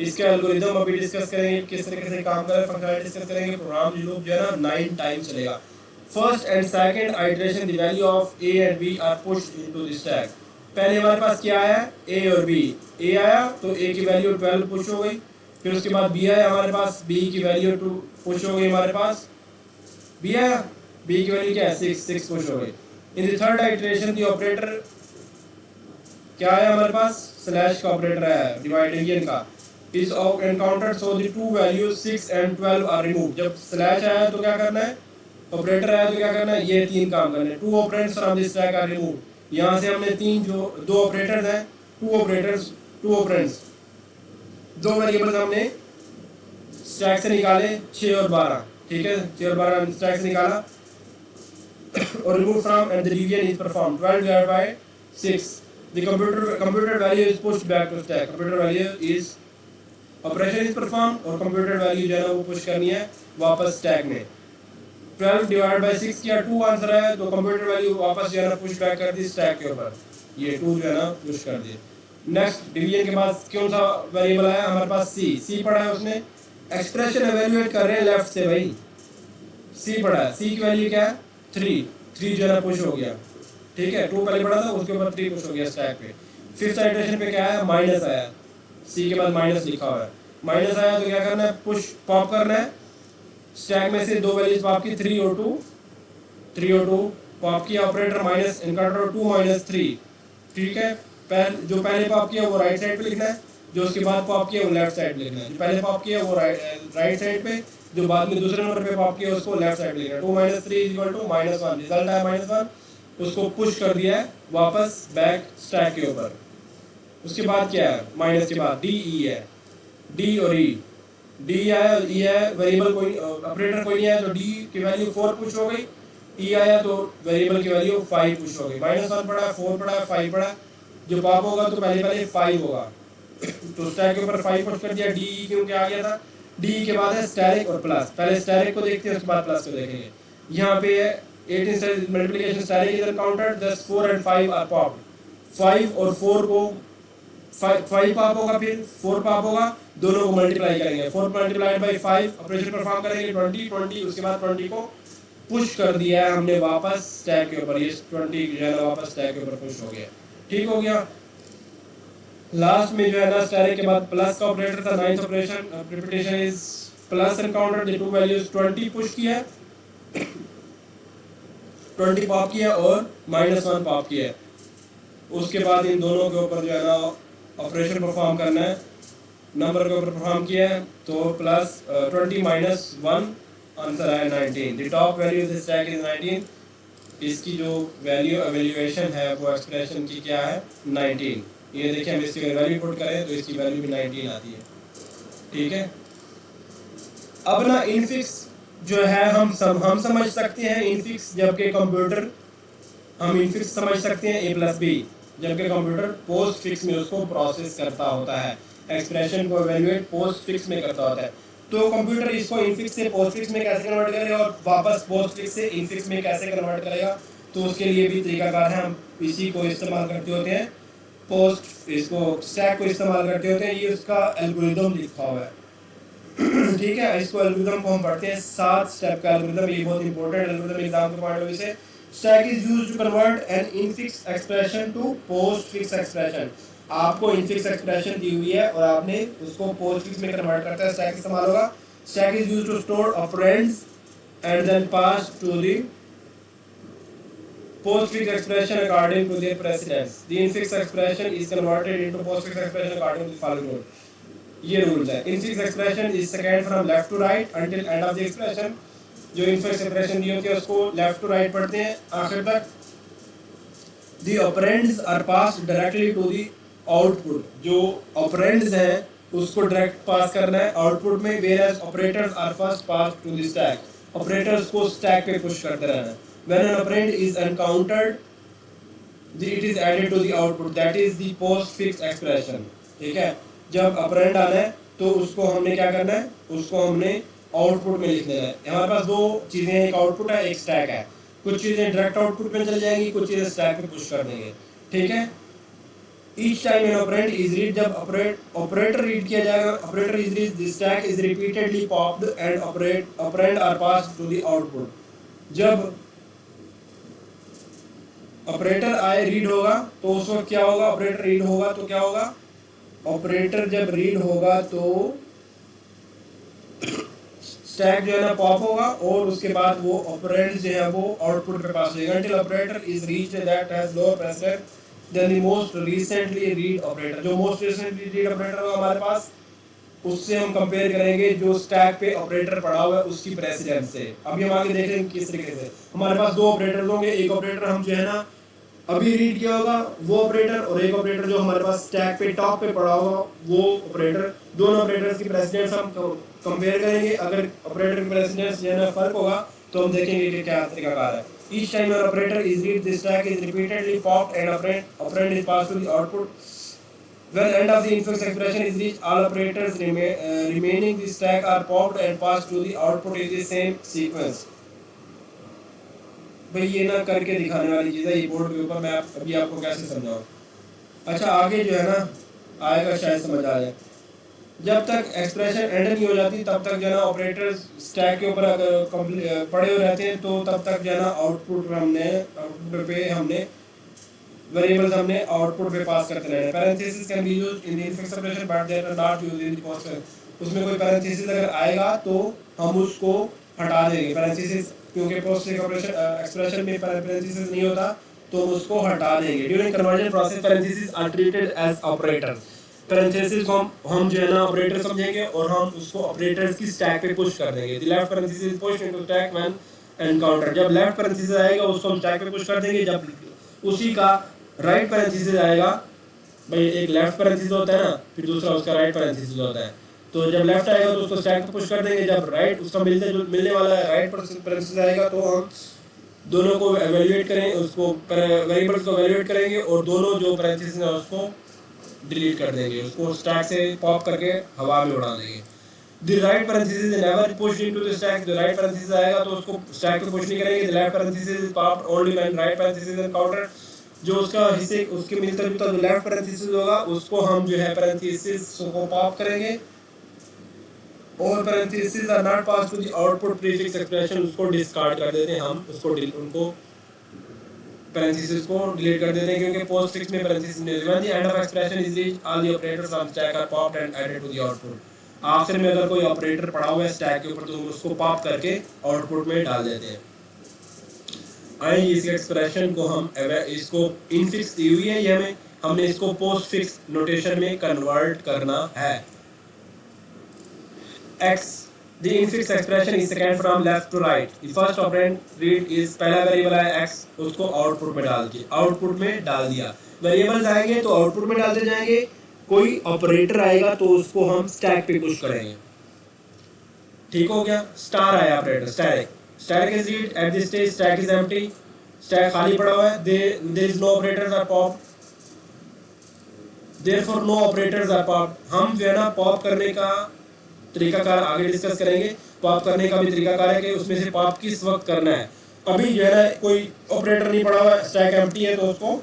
इसके एल्गोरिथम अभी डिस्कस करेंगे, किस तरीके से काम करें, फंक्शनलिटी डिस्कस करेंगे। प्रोग्राम लूप जो है ना 9 टाइम्स चलेगा। First and second iteration the value of A and B are pushed into the stack. पहले हमारे पास क्या आया, ए और बी। ए आया तो ए की वैल्यू 12 पुश हो गई, फिर उसके बाद बी आया हमारे पास, बी की वैल्यू 2 पुश हो गई हमारे पास, बी आया, बी की वैल्यू क्या है 6 पुश हो गई। In the third iteration the operator क्या आया हमारे पास, स्लैश का ऑपरेटर आया, डिवाइडेशन का is encountered, so the two values 6 and 12 are removed. जब स्लैश आया तो क्या करना है, ऑपरेटर आया तो क्या करना है, ये तीन काम करने हैं। 2 operands from this stack are removed. यहाँ से हमने तीन जो दो ऑपरेटर्स हैं, 2 operands, दो वेरिएबल्स हमने स्टैक से निकाले 6 और 12, ठीक है, 6 और 12 स्टैक से निकाला। or removed from, and the division is performed. 12 divided by 6. The computed value is pushed back to stack. Computed value is operation is perform और कंप्यूटर वैल्यू जो है ना वो पुश करनी है वापस स्टैक में. 12 डिवाइड बाई 6 किया 2 आंसर है, तो कंप्यूटर वैल्यू वापस जो है ना पुश बैक कर दी स्टैक के ऊपर. ये 2 जो है ना पुश कर दिए. नेक्स्ट डिवीजन के बाद कौन सा वेरिएबल आया हमारे पास? सी पढ़ा है उसने. एक्सप्रेशन एवेल्युएट कर रहे हैं लेफ्ट से भाई. सी पढ़ा है. सी की वैल्यू क्या है? 3 जो है ना पुश हो गया. ठीक है, 2 पहले पढ़ा था, उसके ऊपर 3 पुश हो गया स्टैक पे. फिफ्थ आइटरेशन पे क्या है? माइनस आया. सी के बाद माइनस लिखा हुआ है. माइनस आया तो क्या करना है? पुश पॉप करना है. स्टैक में से 2 वैल्यूज पॉप की, 3 और 2 पॉप किया. Operator minus encounter 2 minus 3. ठीक है, जो पहले पॉप किया वो राइट साइड पे लिखना है, जो उसके बाद पॉप किया वो लेफ्ट साइड पे लिखना है. जो पहले पॉप किया वो राइट साइड पे, जो बाद में दूसरे नंबर पे पॉप किया उसको लेफ्ट साइड पे लिखना है. 2 माइनस 3 इक्वल टू -1. रिजल्ट आया -1. उसको पुश कर दिया है वापस बैक स्टैक के ऊपर. उसके बाद क्या है? माइनस के बाद डी ई है. डी और ई. डी आया, ई है, वेरिएबल कोई ऑपरेटर कोई नहीं आया तो डी की वैल्यू 4 पुश हो गई. ई आया तो वेरिएबल की वैल्यू 5 पुश हो गई. -1 पड़ा, 4 पड़ा, 5 पड़ा. जो पॉप होगा तो पहले 5 होगा. तो स्टैक के ऊपर 5 पुश कर दिया. डी ई क्योंकि आ गया था. डी के बाद है स्टैरिक और प्लस. पहले स्टैरिक को देखते हैं, उसके बाद प्लस को देखेंगे. यहाँ पे है 18 multiplication asterisk is counted, thus 4 and 5 are popped. 5 और 4 को 5 पॉप होगा, फिर 4 पॉप होगा, दोनों को मल्टीप्लाई करेंगे. 4 मल्टीप्लाइड बाई 5 ऑपरेशन परफॉर्म करेंगे 20. उसके बाद 20 को पुश कर दिया है हमने वापस स्टैक के ऊपर. ये 20 जो है ना वापस स्टैक के ऊपर पुश हो गया. ठीक हो गया. लास्ट में जो है ना स्टैरिक के बाद प्लस का ऑपरेटर था. 9th operation repetition is plus encounter. The 2 values 20 push किया, 20 पॉप किया और -1 पॉप किया. उसके बाद इन दोनों के ऊपर जो है ना ऑपरेशन परफॉर्म करना है. नंबर के ऊपर परफॉर्म किया है तो प्लस 20 -1 आंसर है 19. The top value of the stack is 19. इसकी जो वैल्यू एवेल्युएशन है वो एक्सप्रेशन की क्या है? 19. ये देखिए, हम इसकी वैल्यू पुट करें तो इसकी वैल्यू भी 19 आती है. ठीक है. अब ना इनफिक्स जो है हम समझ सकते हैं इनफिक्स, जबकि कंप्यूटर हम इनफिक्स समझ सकते हैं A+B, जबकि कंप्यूटर पोस्ट फिक्स में उसको प्रोसेस करता होता है. एक्सप्रेशन को एवेल्युएट पोस्ट फिक्स में करता होता है. तो कंप्यूटर इसको इनफिक्स से पोस्ट फिक्स में कैसे कन्वर्ट करेगा और वापस पोस्ट फिक्स से इनफिक्स में कैसे कन्वर्ट करेगा, तो उसके लिए भी तरीकाकार है. हम इसी को इस्तेमाल करते होते हैं. पोस्ट इसको स्टैक को इस्तेमाल करते होते हैं. ये उसका एल्गोरिदम लिखा हुआ है. ठीक है, इसको एल्गोरिदम को हम पढ़ते हैं. 7 स्टेप का एल्गोरिदम. ये बहुत इंपॉर्टेंट एल्गोरिदम एग्जाम के पॉइंट ऑफ व्यू से. Stack is used to convert an infix expression to postfix expression. आपको इनफिक्स एक्सप्रेशन दी हुई है और आपने उसको पोस्ट फिक्स में कन्वर्ट करता है. स्टैक इस्तेमाल होगा. Stack is used to store operands and then pass to the postfix expression according to their precedence. The infix expression is converted into postfix expression according to the following rule. ये rules है. infix expression is scanned from left to right until end of the expression. जो infix expression दी होती है उसको left to right पढ़ते हैं आखिर तक. The operands are passed directly to the output. जो operands हैं उसको direct pass करना है output में, whereas operators are first passed to the stack. operators को stack पे push करते रहना है. When an operand is encountered, it is added to the output. That is the postfix expression. ठीक है, जब ऑपरेंड आना है तो उसको हमने क्या करना है? उसको हमने आउटपुट में लिख देना है. हमारे पास 2 चीज़ें हैं, एक आउटपुट है एक स्टैक है. कुछ चीज़ें डायरेक्ट आउटपुट में चल जाएंगी, कुछ चीज़ें स्टैक में पुश कर देंगे. ठीक है. Each time an operand is read, जब operator read किया जाएगा, operator is read, the stack is repeatedly popped and operand are passed to the output. जब ऑपरेटर आए रीड होगा तो उस वक्त क्या होगा? ऑपरेटर रीड होगा तो क्या होगा? ऑपरेटर जब रीड होगा तो स्टैक जो है ना पॉप होगा और उसके बाद वो ऑपरेंड जो है वो आउटपुट पे पास होगा. until operator is reached that has lower precedence than the most recently read operator. जो most recently read operator होगा हमारे पास, उससे हम कंपेयर करेंगे जो स्टैक पे ऑपरेटर पड़ा हुआ है उसकी प्रेसिडेंस से. अभी हम आगे देख रहे हैं किस तरीके से. हमारे पास 2 ऑपरेटर होंगे. एक ऑपरेटर हम जो है ना अभी रीड किया होगा वो ऑपरेटर, और एक ऑपरेटर जो हमारे पास स्टैक पे टॉप पे पड़ा होगा वो ऑपरेटर. दोनों ऑपरेटर्स की प्रेसिडेंस हम कंपेयर करेंगे. अगर ऑपरेटर की प्रेसिडेंस जो है ना फर्क होगा तो हम देखेंगे कि क्या तरीकाकार है। Each time an operator is read, the stack is repeatedly popped and operand is passed to the output. When end of the infix expression is reached, all operators remaining the stack are popped and passed to the output in the same sequence. भाई ये ना करके दिखाने वाली चीज़ है, ये board के ऊपर मैं अभी आपको कैसे समझाऊँ। अच्छा आगे जो है ना आएगा, शायद समझ आ जाए। जब तक एक्सप्रेशन एंड नहीं हो जाती तब तक जो है ना ऑपरेटर्स स्टैक के ऊपर अगर पड़े हुए रहते हैं, तो तब तक जो है ना आउटपुट पे हमने वेरिएबल्स हमने आउटपुट पे पास करते रहना है। Parenthesis can be used in the infix operation but they are not used in the post. उसमें कोई पैरेंथेसिस अगर आएगा तो हम उसको हटा देंगे। पैरेंथेसिस क्योंकि पोस्ट एक्सप्रेशन में पैरेंथेसिस नहीं होता तो उसको हटा देंगे। During conversion process parenthesis are treated as operator. Parenthesis को हम जो है ना ऑपरेटर समझेंगे और हम उसको ऑपरेटर्स की स्टैक पे पुश कर देंगे। The left parenthesis push into stack when encounter. जब लेफ्ट पैरेंथेसिस आएगा उसको हम स्टैक पे पुश कर देंगे। जब उसी का राइट पैरेंथेसिस आएगा, भाई एक लेफ्ट पैरेंथेसिस होता है ना, फिर दूसरा उसका राइट पैरेंथेसिस होता है, तो जब लेफ्ट आएगा तो उसको स्टैक पे पुश कर देंगे। जब राइट उसका मिलने वाला है राइट पैरेंथेसिस आएगा तो हम दोनों को एवेल्युएट करें, उसको वेरिएबल्स को एवेल्युएट करेंगे और दोनों जो पैरेंथेसिस है उसको डिलीट कर देंगे, उसको स्टैक से पॉप करके हवा में उड़ा देंगे। The right parenthesis is never pushed into the stack. जो राइट पैरेंथेसिस आएगा तो उसको स्टैक पे पुश नहीं करेंगे। The left parenthesis is popped only when right parenthesis is counter. जो उसका हिस्से उसके मिलता जुलता जो लेफ्ट पैरेंथेसिस होगा उसको हम जो है पैरेंथेसिस को पॉप करेंगे और parenthesis are not pass to the output prefix expression, उसको डिस्कार्ड कर देते हैं हम, उसको उनको पैरेंथेसिस को डिलीट कर देते हैं क्योंकि पोस्ट फिक्स में पैरेंथेसिस नहीं होती। When the end of expression is reached all the operators on stack are popped and added to the output. आखिर में अगर कोई ऑपरेटर पड़ा हुआ है स्टैक के ऊपर तो उसको पॉप करके आउटपुट में डाल देते हैं। आइए इस एक्सप्रेशन को हम इसको इनफिक्स दी हुई है, ये हमने इसको पोस्ट फिक्स नोटेशन में कन्वर्ट करना है। x the infix expression is scanned from left to right. The first operand read is पहला वेरिएबल है x, उसको आउटपुट में डाल दिया। वेरिएबल्स आएंगे तो आउटपुट में डालते जाएंगे। कोई ऑपरेटर आएगा तो उसको हम स्टैक पे पुश करेंगे। ठीक हो गया। स्टार आया operator, stack is read at this stage stack is empty. Stack खाली पड़ा हुआ है। There is no operators are pop, therefore no operators are pop. हम जो है ना पॉप करने का तरीकाकार आगे डिस्कस करेंगे। पॉप करने का भी तरीकाकार है कि उसमें से पॉप किस वक्त करना है। अभी जो है ना कोई ऑपरेटर नहीं पड़ा हुआ, स्टैक एम्प्टी है, तो उसको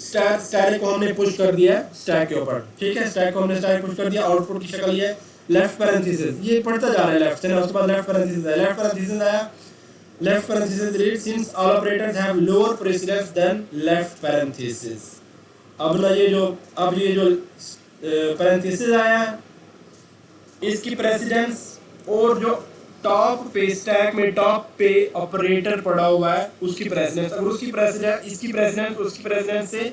स्टैक को हमने पुश कर दिया स्टैक के ऊपर। ठीक है, स्टैक को हमने स्टैक पुश कर दिया। आउटपुट की शक्ल ये लेफ्ट पैरेंथेसिस, ये पढ़ता जा रहा है लेफ्ट से ना, उसके बाद लेफ्ट पैरेंथेसिस आया। Left parenthesis read since all operators have lower precedence than left parenthesis. अब ना ये जो पैरेंथेसिस आया इसकी प्रेसिडेंस और जो टॉप पे स्टैक में टॉप पे ऑपरेटर पड़ा हुआ है उसकी प्रेसिडेंस, अगर उसकी प्रेसिडेंस से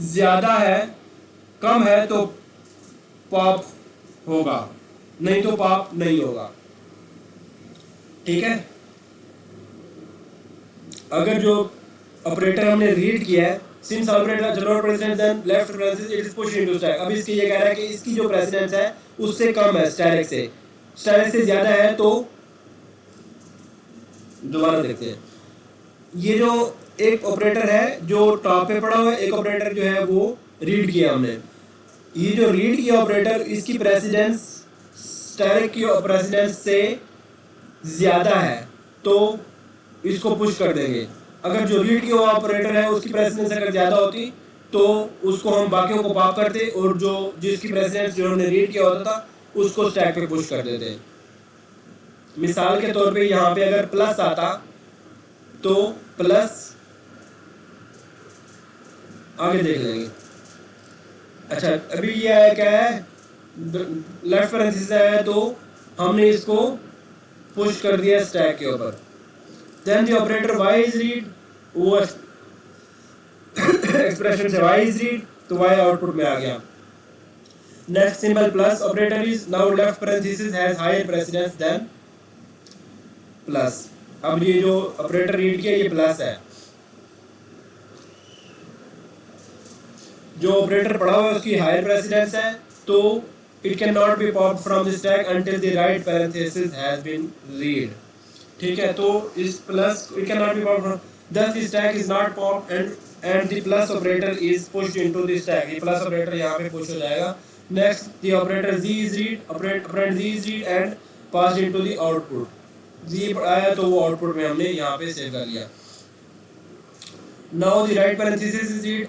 ज्यादा है कम है तो पॉप होगा, नहीं तो पॉप नहीं होगा। ठीक है, अगर जो ऑपरेटर हमने रीड किया है since operator is lower precedence than left precedence it is pushed into stack। अब इसकी ये कह रहा है कि इसकी जो प्रेसिडेंस है उससे कम है स्टैक से ज्यादा है तो दोबारा देखते हैं। ये जो एक ऑपरेटर है जो टॉप पे पड़ा हुआ है, एक ऑपरेटर जो है वो रीड किया हमने। ये जो रीड किया ऑपरेटर इसकी प्रेसिडेंस स्टैक की प्रेसिडेंस से ज्यादा है तो इसको पुश कर देंगे। अगर जो रीड किया हुआ ऑपरेटर है उसकी प्रेसिडेंस अगर ज्यादा होती तो उसको हम बाकियों को पॉप करते और जो जिसकी प्रेसिडेंस जो हमने रीड किया होता था उसको स्टैक पे पुश कर देते। मिसाल के तौर पे यहाँ पे अगर प्लस आता तो प्लस आगे देख लेंगे। अच्छा अभी ये आया क्या है, लेफ्ट पैरेंथेसिस है तो हमने इसको पुश कर दिया स्टैक के ऊपर। Then the operator y is read, वो एक्सप्रेशन से y is read तो y आउटपुट में आ गया। Next symbol plus operator is now left parenthesis has higher precedence than plus। अब ये जो ऑपरेटर रीड किया ये प्लस है, जो ऑपरेटर पढ़ा हुआ है उसकी हायर प्रेसिडेंस है तो it can not be pop from the stack until the right parenthesis has been read. ठीक है, तो इस plus it can not be pop from, thus the stack is not popped and the plus operator is pushed into the stack। ये plus operator यहाँ पे push हो जाएगा। Next the operator z is read, operand z is read and passed into the output। z आया तो वो output में हमने यहाँ पे सेव कर लिया। Now the right parenthesis is read,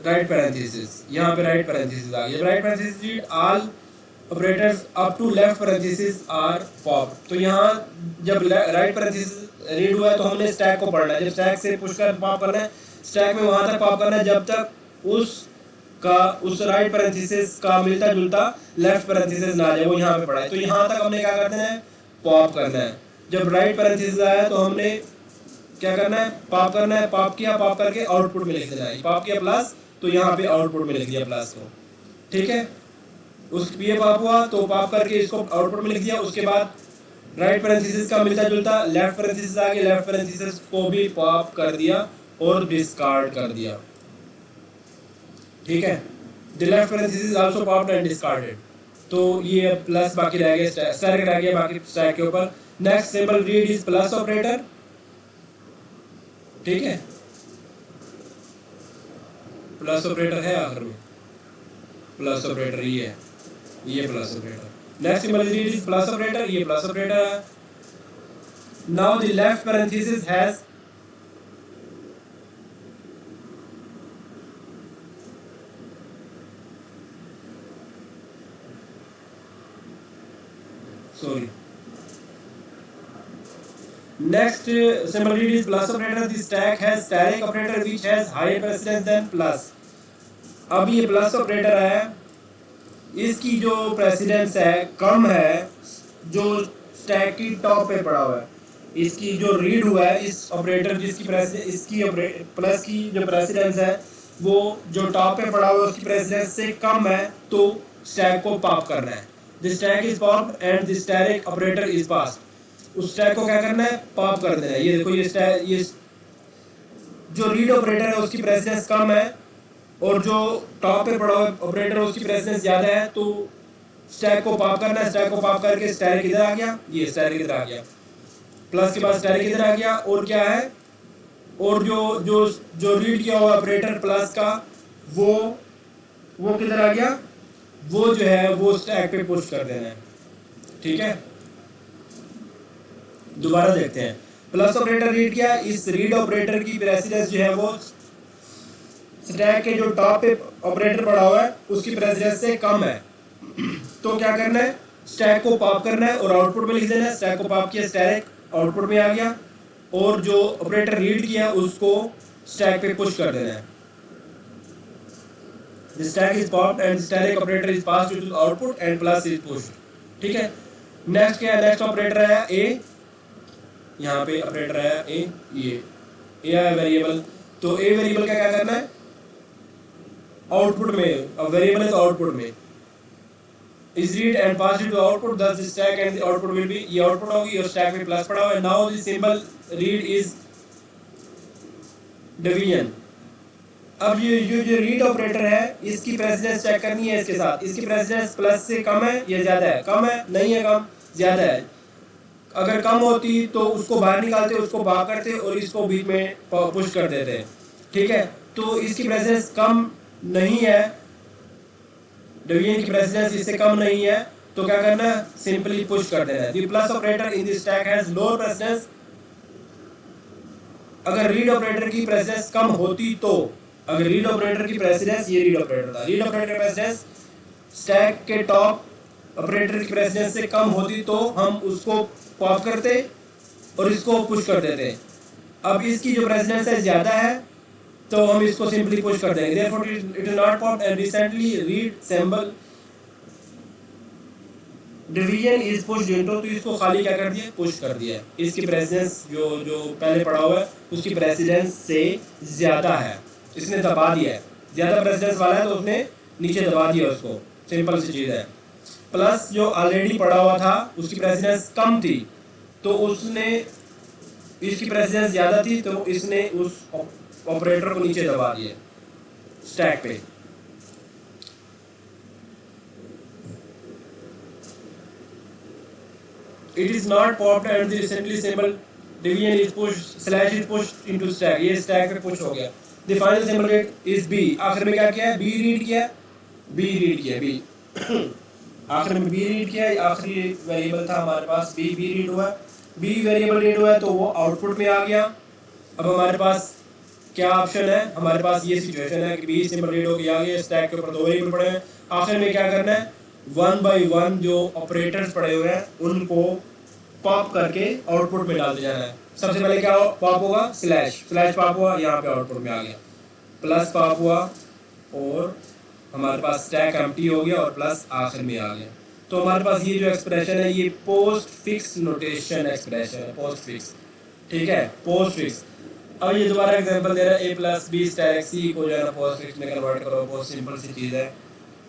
right parenthesis यहाँ पे राइट पैरेंथेसिस आ गया। Right parenthesis read all operators up to left parenthesis are pop. तो यहाँ जब राइट पैरेंथेसिस रीड हुआ है तो हमने स्टैक को पढ़ना है। जब स्टैक से पुश कर पॉप करना है, स्टैक में वहां तक पॉप करना है जब तक उस राइट पैरेंथेसिस का मिलता जुलता लेफ्ट पैरेंथेसिस ना आ जाए। वो यहाँ पे पढ़ा है तो यहाँ तक हमने क्या करना है, पॉप करना है। जब राइट पैरेंथेसिस आया तो हमने क्या करना है, पॉप करना है। पॉप किया, पॉप करके आउटपुट में लिख देना है। पॉप किया प्लस तो यहाँ पे आउटपुट में लिख दिया प्लस को। ठीक है, उस ये पॉप हुआ तो पॉप करके इसको आउटपुट में लिख दिया। उसके बाद राइट पैरेंथेसिस का मिलता जुलता लेफ्ट पैरेंथेसिस आ गया, लेफ्ट पैरेंथेसिस को भी पॉप कर दिया और डिस्कार्ड कर दिया। ठीक है, the left parenthesis also popped and discarded. तो ये प्लस बाकी रह गया, स्टैक रह गया बाकी स्टैक के ऊपर। Next symbol read is plus operator. ठीक है, प्लस ऑपरेटर है आखिर में, प्लस ऑपरेटर ये है, ये plus operator. Next symbol is plus operator, ये प्लस ऑपरेटर है। Now the left parenthesis has sorry next symbol is plus operator। the stack has static operator which has higher precedence than plus। अब ये plus operator है, इसकी जो precedence है कम है जो स्टैक की टॉप पे पड़ा हुआ है। इसकी जो रीड हुआ है इस ऑपरेटर जिसकी इसकी प्लस की जो प्रेसिडेंस है वो जो टॉप पे पड़ा हुआ है उसकी प्रेसिडेंस से कम है तो स्टैक को पॉप करना है। The stack is popped and the static operator is passed. उस स्टैक को क्या करना है, पॉप कर देना है। ये देखो ये जो रीड ऑपरेटर है उसकी प्रेसिडेंस कम है और जो टॉप पे पड़ा हुआ ऑपरेटर उसकी प्रेसिडेंस ज्यादा है तो स्टैक को पॉप करना है। स्टैक को पॉप करके स्टैक इधर आ गया, ये स्टैक इधर आ गया, प्लस के बाद स्टैक इधर आ गया। और क्या है, और जो जो जो रीड किया हुआ ऑपरेटर प्लस का वो किधर आ गया, वो जो है वो स्टैक पे पुश कर देना है। ठीक है, दोबारा देखते हैं। प्लस ऑपरेटर रीड किया, इस रीड ऑपरेटर की प्रेसिडेंस जो है वो स्टैक के जो टॉप पे ऑपरेटर पड़ा हुआ है उसकी प्रेसिडेंस से कम है। तो क्या करना है, स्टैक को पॉप करना है और आउटपुट में लिख देना है। स्टैक को पॉप किया, स्टैक आउटपुट में आ गया और जो ऑपरेटर रीड किया उसको स्टैक पे पुश कर देना है। The stack is popped and static operator is passed to the output and plus is pushed। ठीक है, नेक्स्ट क्या है, नेक्स्ट ऑपरेटर है a, यहाँ पे ऑपरेटर है a, ये a है वेरिएबल। तो a वेरिएबल का क्या करना है, आउटपुट में, अब वेरिएबल है तो आउटपुट में is read and passed to output, thus the stack and the output will be, ये आउटपुट होगी और स्टैक में प्लस पड़ा हुआ है। now the symbol read is division। अब ये जो रीड ऑपरेटर है इसकी प्रेसिडेंस चेक करनी है इसके साथ। इसकी प्रेसिडेंस प्लस से कम है या ज्यादा है, कम है, नहीं है, कम, ज्यादा है। अगर कम होती तो उसको बाहर निकालते, उसको बाहर करते और इसको बीच में पुश कर देते। ठीक है, तो इसकी प्रेसिडेंस कम नहीं है, डिवीजन की प्रेसिडेंस इससे कम नहीं है तो क्या करना है, सिंपली पुश कर देना है। The plus operator in the stack has lower precedence. अगर रीड ऑपरेटर की प्रेसिडेंस कम होती तो, अगर रीड ऑपरेटर की प्रेसिडेंस, ये रीड ऑपरेटर था, रीड ऑपरेटर की प्रेसिडेंस स्टैक के टॉप ऑपरेटर की प्रेसिडेंस से कम होती तो हम उसको पॉप करते और इसको पुश कर देते। अब इसकी जो प्रेसिडेंस है ज्यादा है तो हम इसको सिंपली पुश कर देंगे। therefore it is not popped and recently read symbol division is pushed into, तो इसको खाली क्या कर दिया, पुश कर दिया। इसकी प्रेसिडेंस जो पहले पड़ा हुआ है उसकी प्रेसिडेंस से ज्यादा है, इसने दबा दिया है। ज्यादा प्रेसिडेंस वाला है तो उसने नीचे दबा दिया उसको, सिंपल सी चीज है। प्लस जो ऑलरेडी पड़ा हुआ था उसकी प्रेसिडेंस कम थी तो उसने, इसकी प्रेसिडेंस ज्यादा थी तो इसने उस ऑपरेटर को नीचे दबा दिया स्टैक पे। it is not popped and the recently symbol division is pushed slash is pushed into stack, ये stack पे push हो गया. The final symbol is B. आखिर में क्या किया है? B रीड किया है, B रीड किया B. आखिर में B रीड किया है, आखिरी वेरिएबल था हमारे पास B रीड हुआ है, B वेरिएबल रीड हुआ है तो वो आउटपुट में आ गया. अब हमारे पास क्या ऑप्शन है? हमारे पास ये सिचुएशन है कि B सिंबल रीड हो गया, आगे स्टैक के ऊपर 2 वेरिएबल पड़े हैं. आखिर में क्या करना है? 1 by 1 जो ऑपरेटर्स पड़े हुए हैं उनको पॉप करके आउटपुट में डालते जाना है. सबसे पहले क्या पॉप होगा? स्लैश पॉप हुआ, यहाँ पे आउटपुट में आ गया. प्लस पॉप हुआ और हमारे पास स्टैक एम्प्टी हो गया और प्लस आखिर में आ गया. तो हमारे पास ये जो एक्सप्रेशन है ये पोस्ट फिक्स नोटेशन एक्सप्रेशन है, पोस्ट फिक्स. ठीक है, पोस्ट फिक्स. अब ये दोबारा एग्जांपल दे रहा है A plus B stack C को जो है ना पोस्ट फिक्स में कन्वर्ट करो. बहुत सिंपल सी चीज़ है.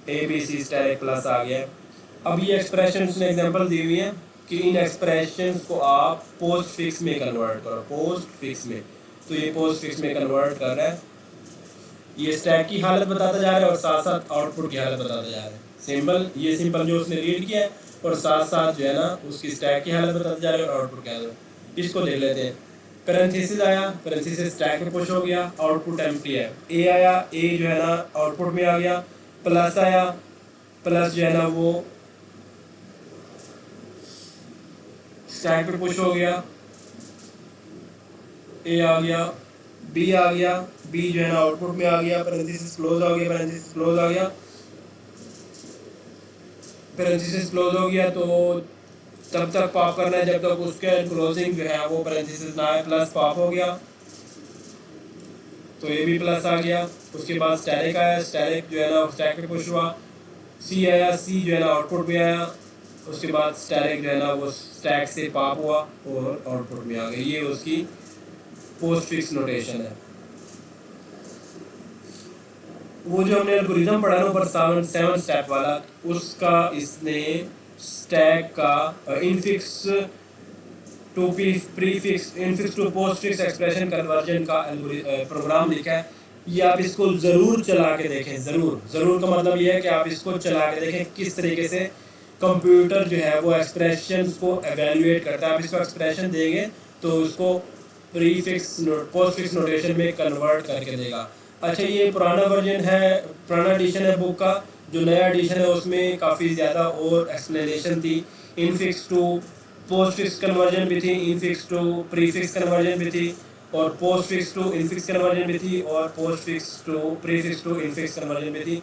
A B C stack plus आ गया. अब ये एक्सप्रेशन उसने एग्जांपल दी हुई है कि इन एक्सप्रेशंस को आप पोस्ट फिक्स में कन्वर्ट करो, पोस्ट फिक्स में. तो ये पोस्ट फिक्स में कन्वर्ट कर रहा है. ये स्टैक की हालत बताता जा रहा है और साथ साथ आउटपुट की हालत बताता जा रहा है. सिंपल, ये सिंपल जो उसने रीड किया है और साथ साथ जो है ना उसकी स्टैक की हालत बताता जा रहा है और आउटपुट की हालत. इसको देख लेते हैं. पैरेंथेसिस आया, पैरेंथेसिस स्टैक में पुश हो गया, आउटपुट एम्प्टी है. A आया, A जो है ना आउटपुट में आ गया. प्लस आया, प्लस जो है ना वो स्टैक पे पुश हो गया. A आ गया, B आ गया, B जो है ना आउटपुट में आ गया. पैरेंथेसिस क्लोज हो गया, पैरेंथेसिस क्लोज आ गया, पैरेंथेसिस क्लोज हो गया. तो तब तक पॉप करना है जब तक उसके क्लोजिंग जो है वो पैरेंथेसिस ना आए. प्लस पॉप हो गया तो ये भी प्लस आ गया. उसके बाद स्टैटिक आया, स्टैटिक जो है ना स्टैक पे पुश हुआ. C आया, C जो है ना आउटपुट में आया. उसके बाद स्टैटिक जो है ना वो स्टैक से पॉप हुआ और आउटपुट में आ गया. ये उसकी पोस्ट फिक्स नोटेशन है. वो जो हमने एल्गोरिथम पढ़ा ना ऊपर 7 स्टेप वाला, उसका इसने स्टैक का infix to prefix infix to postfix expression conversion का प्रोग्राम लिखा है. ये आप इसको ज़रूर चला के देखें. ज़रूर का मतलब ये है कि आप इसको चला के देखें किस तरीके से कंप्यूटर जो है वो एक्सप्रेशन को एवेल्युएट करता है. आप इसको एक्सप्रेशन देंगे तो उसको प्रीफिक्स पोस्टफिक्स नोटेशन में कन्वर्ट करके देगा. अच्छा, ये पुराना वर्जन है, पुराना एडिशन है बुक का. जो नया एडिशन है उसमें काफ़ी ज़्यादा और एक्सप्लेनेशन थी. इनफिक्स टू पोस्टफिक्स कन्वर्जन भी थी, इनफिक्स टू प्रीफिक्स कन्वर्जन भी थी, और पोस्टफिक्स टू इनफिक्स कन्वर्जन भी थी, और postfix to prefix to infix conversion भी थी.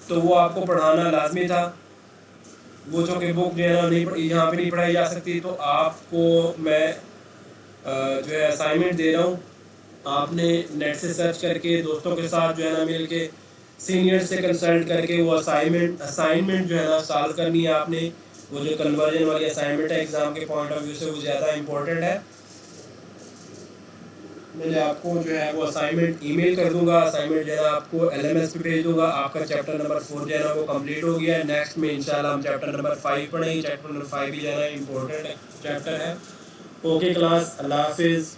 तो वो आपको पढ़ाना लाजमी था. वो जो कि बुक जो है ना नहीं यहाँ पे नहीं पढ़ाई जा सकती. तो आपको मैं जो है असाइनमेंट दे रहा हूँ. आपने नेट से सर्च करके दोस्तों के साथ जो है ना मिल के सीनियर से कंसल्ट करके वो असाइनमेंट जो है ना सॉल्व करनी है आपने. वो जो कन्वर्जन वाली असाइनमेंट है एग्ज़ाम के पॉइंट ऑफ व्यू से वो ज़्यादा इंपॉर्टेंट है. मैंने आपको जो है वो असाइनमेंट ईमेल कर दूंगा. असाइनमेंट जो है ना आपको LMS पे भेज दूंगा. आपका चैप्टर नंबर 4 जो है ना वो कंप्लीट हो गया है. नेक्स्ट में इंशाल्लाह हम चैप्टर नंबर 5 पढ़ेंगे. चैप्टर नंबर 5 भी जो है ना इम्पोर्टेंट चैप्टर है. ओके क्लास, अल्लाह हाफिज़.